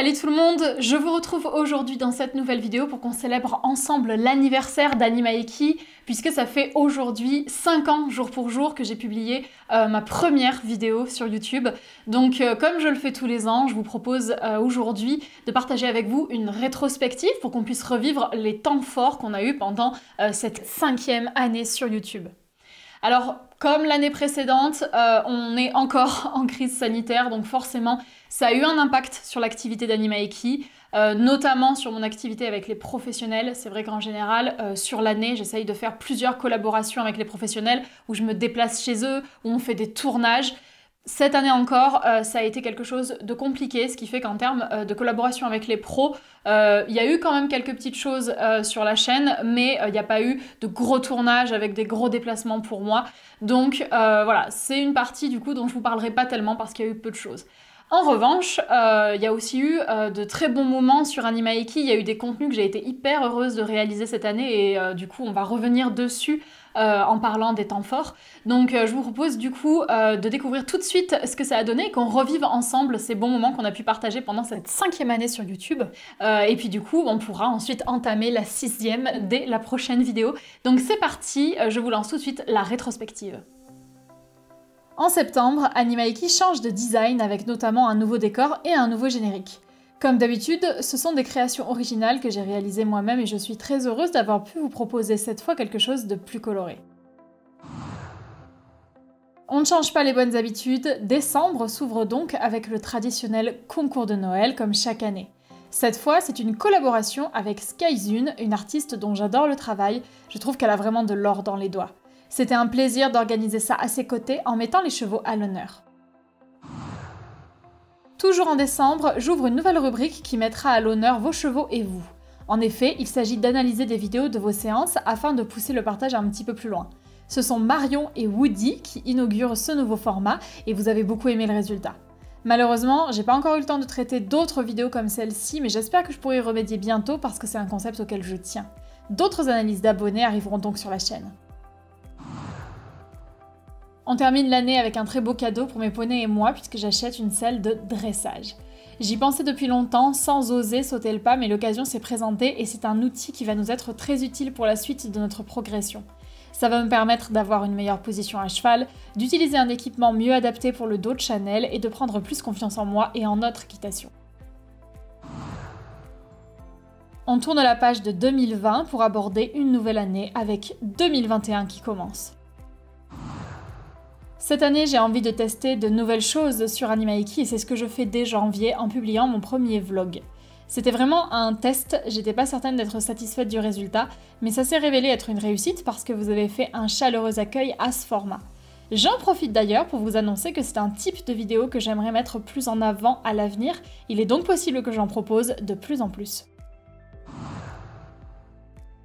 Salut tout le monde, je vous retrouve aujourd'hui dans cette nouvelle vidéo pour qu'on célèbre ensemble l'anniversaire d'Animaeki, puisque ça fait aujourd'hui 5 ans jour pour jour que j'ai publié ma première vidéo sur YouTube. Donc comme je le fais tous les ans, je vous propose aujourd'hui de partager avec vous une rétrospective pour qu'on puisse revivre les temps forts qu'on a eu pendant cette 5e année sur YouTube. Alors, comme l'année précédente, on est encore en crise sanitaire, donc forcément, ça a eu un impact sur l'activité d'Animaeki, notamment sur mon activité avec les professionnels. C'est vrai qu'en général, sur l'année, j'essaye de faire plusieurs collaborations avec les professionnels, où je me déplace chez eux, où on fait des tournages. Cette année encore, ça a été quelque chose de compliqué, ce qui fait qu'en termes de collaboration avec les pros, il y a eu quand même quelques petites choses sur la chaîne, mais il n'y a pas eu de gros tournages avec des gros déplacements pour moi. Donc voilà, c'est une partie du coup dont je vous parlerai pas tellement parce qu'il y a eu peu de choses. En revanche, il y a aussi eu de très bons moments sur Animaeki. Il y a eu des contenus que j'ai été hyper heureuse de réaliser cette année et du coup on va revenir dessus en parlant des temps forts. Donc je vous propose du coup de découvrir tout de suite ce que ça a donné et qu'on revive ensemble ces bons moments qu'on a pu partager pendant cette 5e année sur YouTube. Et puis du coup on pourra ensuite entamer la 6e dès la prochaine vidéo. Donc c'est parti, je vous lance tout de suite la rétrospective. En septembre, Animaeki change de design avec notamment un nouveau décor et un nouveau générique. Comme d'habitude, ce sont des créations originales que j'ai réalisées moi-même et je suis très heureuse d'avoir pu vous proposer cette fois quelque chose de plus coloré. On ne change pas les bonnes habitudes, décembre s'ouvre donc avec le traditionnel concours de Noël comme chaque année. Cette fois, c'est une collaboration avec Skyzune, une artiste dont j'adore le travail, je trouve qu'elle a vraiment de l'or dans les doigts. C'était un plaisir d'organiser ça à ses côtés en mettant les chevaux à l'honneur. Toujours en décembre, j'ouvre une nouvelle rubrique qui mettra à l'honneur vos chevaux et vous. En effet, il s'agit d'analyser des vidéos de vos séances afin de pousser le partage un petit peu plus loin. Ce sont Marion et Woody qui inaugurent ce nouveau format et vous avez beaucoup aimé le résultat. Malheureusement, j'ai pas encore eu le temps de traiter d'autres vidéos comme celle-ci, mais j'espère que je pourrai y remédier bientôt parce que c'est un concept auquel je tiens. D'autres analyses d'abonnés arriveront donc sur la chaîne. On termine l'année avec un très beau cadeau pour mes poneys et moi puisque j'achète une selle de dressage. J'y pensais depuis longtemps sans oser sauter le pas mais l'occasion s'est présentée et c'est un outil qui va nous être très utile pour la suite de notre progression. Ça va me permettre d'avoir une meilleure position à cheval, d'utiliser un équipement mieux adapté pour le dos de Chanel et de prendre plus confiance en moi et en notre équitation. On tourne la page de 2020 pour aborder une nouvelle année avec 2021 qui commence. Cette année, j'ai envie de tester de nouvelles choses sur Animaeki et c'est ce que je fais dès janvier en publiant mon premier vlog. C'était vraiment un test, j'étais pas certaine d'être satisfaite du résultat, mais ça s'est révélé être une réussite parce que vous avez fait un chaleureux accueil à ce format. J'en profite d'ailleurs pour vous annoncer que c'est un type de vidéo que j'aimerais mettre plus en avant à l'avenir, il est donc possible que j'en propose de plus en plus.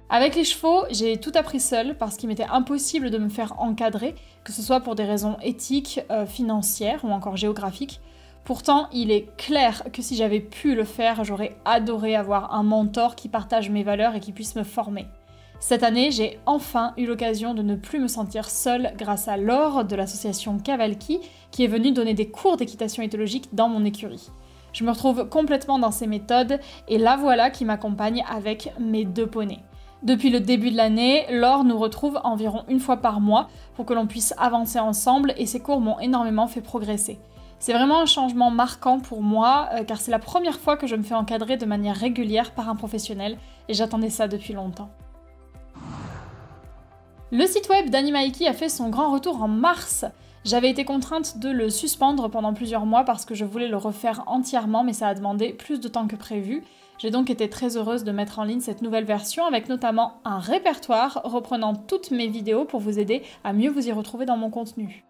Avec les chevaux, j'ai tout appris seule parce qu'il m'était impossible de me faire encadrer, que ce soit pour des raisons éthiques, financières ou encore géographiques. Pourtant, il est clair que si j'avais pu le faire, j'aurais adoré avoir un mentor qui partage mes valeurs et qui puisse me former. Cette année, j'ai enfin eu l'occasion de ne plus me sentir seule grâce à Laure de l'association Cavalki qui est venue donner des cours d'équitation éthologique dans mon écurie. Je me retrouve complètement dans ses méthodes et la voilà qui m'accompagne avec mes 2 poneys. Depuis le début de l'année, Laure nous retrouve environ une fois par mois pour que l'on puisse avancer ensemble et ces cours m'ont énormément fait progresser. C'est vraiment un changement marquant pour moi car c'est la première fois que je me fais encadrer de manière régulière par un professionnel et j'attendais ça depuis longtemps. Le site web d'Animaeki a fait son grand retour en mars. J'avais été contrainte de le suspendre pendant plusieurs mois parce que je voulais le refaire entièrement mais ça a demandé plus de temps que prévu. J'ai donc été très heureuse de mettre en ligne cette nouvelle version avec notamment un répertoire reprenant toutes mes vidéos pour vous aider à mieux vous y retrouver dans mon contenu.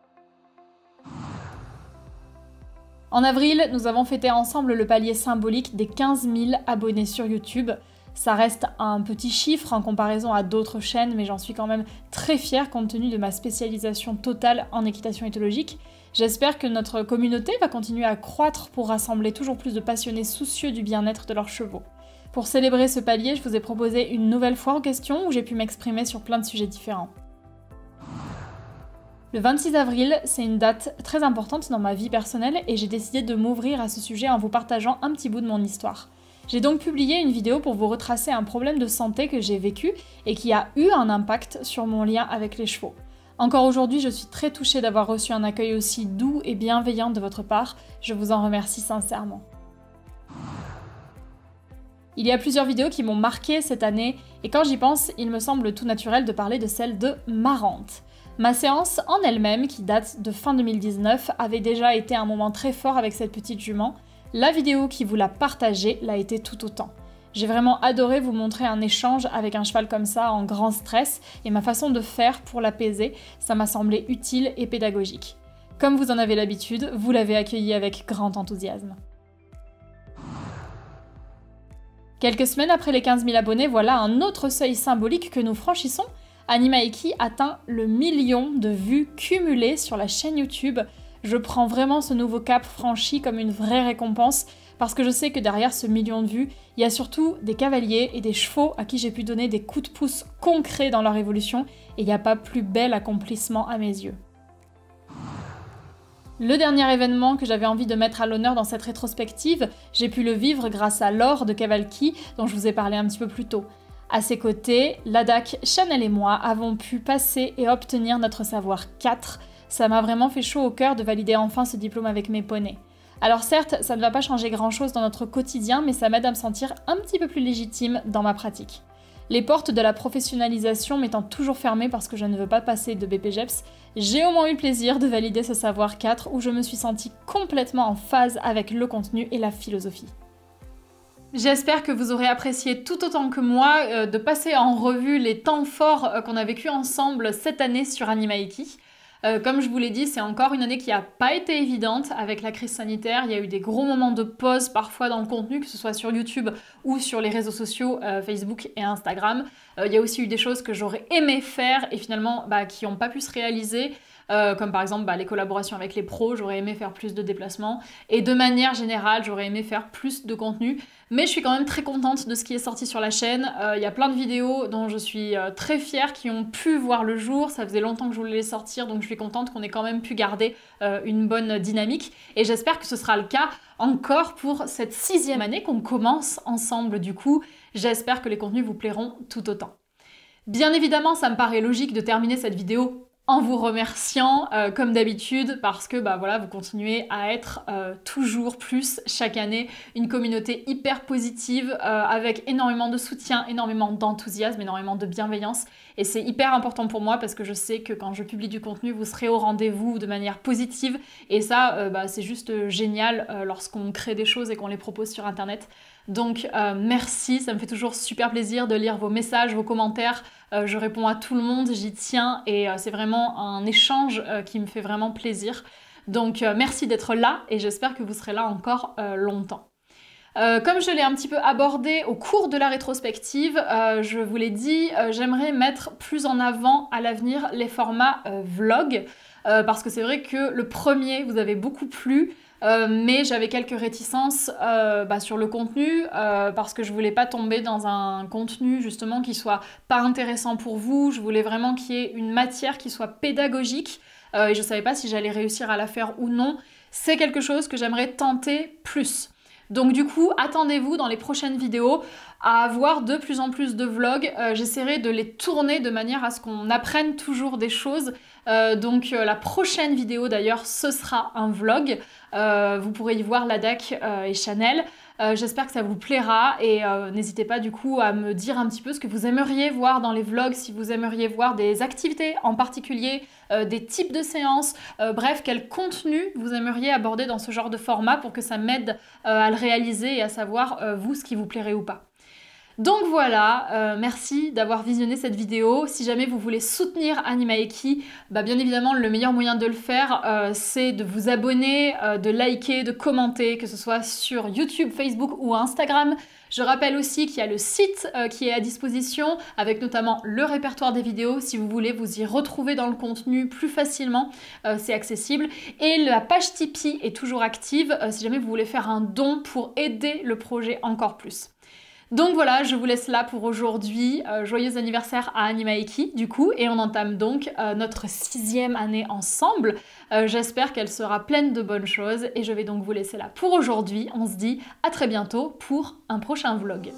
En avril, nous avons fêté ensemble le palier symbolique des 15 000 abonnés sur YouTube. Ça reste un petit chiffre en comparaison à d'autres chaînes, mais j'en suis quand même très fière compte tenu de ma spécialisation totale en équitation éthologique. J'espère que notre communauté va continuer à croître pour rassembler toujours plus de passionnés soucieux du bien-être de leurs chevaux. Pour célébrer ce palier, je vous ai proposé une nouvelle foire aux questions où j'ai pu m'exprimer sur plein de sujets différents. Le 26 avril, c'est une date très importante dans ma vie personnelle et j'ai décidé de m'ouvrir à ce sujet en vous partageant un petit bout de mon histoire. J'ai donc publié une vidéo pour vous retracer un problème de santé que j'ai vécu et qui a eu un impact sur mon lien avec les chevaux. Encore aujourd'hui, je suis très touchée d'avoir reçu un accueil aussi doux et bienveillant de votre part. Je vous en remercie sincèrement. Il y a plusieurs vidéos qui m'ont marquée cette année et quand j'y pense, il me semble tout naturel de parler de celle de ma rente. Ma séance en elle-même, qui date de fin 2019, avait déjà été un moment très fort avec cette petite jument. La vidéo qui vous l'a partagée l'a été tout autant. J'ai vraiment adoré vous montrer un échange avec un cheval comme ça en grand stress et ma façon de faire pour l'apaiser, ça m'a semblé utile et pédagogique. Comme vous en avez l'habitude, vous l'avez accueilli avec grand enthousiasme. Quelques semaines après les 15 000 abonnés, voilà un autre seuil symbolique que nous franchissons. Anima Eki atteint le 1 million de vues cumulées sur la chaîne YouTube. Je prends vraiment ce nouveau cap franchi comme une vraie récompense parce que je sais que derrière ce 1 million de vues, il y a surtout des cavaliers et des chevaux à qui j'ai pu donner des coups de pouce concrets dans leur évolution et il n'y a pas plus bel accomplissement à mes yeux. Le dernier événement que j'avais envie de mettre à l'honneur dans cette rétrospective, j'ai pu le vivre grâce à Laure de Cavalki dont je vous ai parlé un petit peu plus tôt. À ses côtés, Ladak, Chanel et moi avons pu passer et obtenir notre savoir 4. Ça m'a vraiment fait chaud au cœur de valider enfin ce diplôme avec mes poneys. Alors certes, ça ne va pas changer grand-chose dans notre quotidien, mais ça m'aide à me sentir un petit peu plus légitime dans ma pratique. Les portes de la professionnalisation m'étant toujours fermées parce que je ne veux pas passer de BPGEPS, j'ai au moins eu le plaisir de valider ce savoir 4 où je me suis sentie complètement en phase avec le contenu et la philosophie. J'espère que vous aurez apprécié tout autant que moi de passer en revue les temps forts qu'on a vécu ensemble cette année sur Anima Eki. Comme je vous l'ai dit, c'est encore une année qui n'a pas été évidente avec la crise sanitaire. Il y a eu des gros moments de pause parfois dans le contenu, que ce soit sur YouTube ou sur les réseaux sociaux Facebook et Instagram. Il y a aussi eu des choses que j'aurais aimé faire et finalement qui n'ont pas pu se réaliser. Comme par exemple les collaborations avec les pros, j'aurais aimé faire plus de déplacements et de manière générale j'aurais aimé faire plus de contenu, mais je suis quand même très contente de ce qui est sorti sur la chaîne. Il y a plein de vidéos dont je suis très fière qui ont pu voir le jour, ça faisait longtemps que je voulais les sortir donc je suis contente qu'on ait quand même pu garder une bonne dynamique et j'espère que ce sera le cas encore pour cette 6e année qu'on commence ensemble du coup. J'espère que les contenus vous plairont tout autant. Bien évidemment, ça me paraît logique de terminer cette vidéo en vous remerciant comme d'habitude parce que voilà, vous continuez à être toujours plus chaque année une communauté hyper positive avec énormément de soutien, énormément d'enthousiasme, énormément de bienveillance et c'est hyper important pour moi parce que je sais que quand je publie du contenu vous serez au rendez-vous de manière positive et ça c'est juste génial lorsqu'on crée des choses et qu'on les propose sur internet. Donc merci, ça me fait toujours super plaisir de lire vos messages, vos commentaires, je réponds à tout le monde, j'y tiens et c'est vraiment un échange qui me fait vraiment plaisir. Donc merci d'être là et j'espère que vous serez là encore longtemps. Comme je l'ai un petit peu abordé au cours de la rétrospective, je vous l'ai dit, j'aimerais mettre plus en avant à l'avenir les formats vlog parce que c'est vrai que le premier vous avez beaucoup plu. Mais j'avais quelques réticences sur le contenu parce que je voulais pas tomber dans un contenu justement qui soit pas intéressant pour vous. Je voulais vraiment qu'il y ait une matière qui soit pédagogique et je savais pas si j'allais réussir à la faire ou non. C'est quelque chose que j'aimerais tenter plus. Donc du coup, attendez-vous dans les prochaines vidéos à avoir de plus en plus de vlogs. J'essaierai de les tourner de manière à ce qu'on apprenne toujours des choses. Donc la prochaine vidéo d'ailleurs, ce sera un vlog. Vous pourrez y voir Ladak et Chanel. J'espère que ça vous plaira et n'hésitez pas du coup à me dire un petit peu ce que vous aimeriez voir dans les vlogs, si vous aimeriez voir des activités en particulier, des types de séances, bref, quel contenu vous aimeriez aborder dans ce genre de format pour que ça m'aide à le réaliser et à savoir vous ce qui vous plairait ou pas. Donc voilà, merci d'avoir visionné cette vidéo. Si jamais vous voulez soutenir Anima Eki, bien évidemment le meilleur moyen de le faire c'est de vous abonner, de liker, de commenter, que ce soit sur YouTube, Facebook ou Instagram. Je rappelle aussi qu'il y a le site qui est à disposition avec notamment le répertoire des vidéos si vous voulez vous y retrouver dans le contenu plus facilement, c'est accessible. Et la page Tipeee est toujours active si jamais vous voulez faire un don pour aider le projet encore plus. Donc voilà, je vous laisse là pour aujourd'hui. Joyeux anniversaire à Animaeki du coup, et on entame donc notre 6e année ensemble. J'espère qu'elle sera pleine de bonnes choses et je vais donc vous laisser là pour aujourd'hui. On se dit à très bientôt pour un prochain vlog.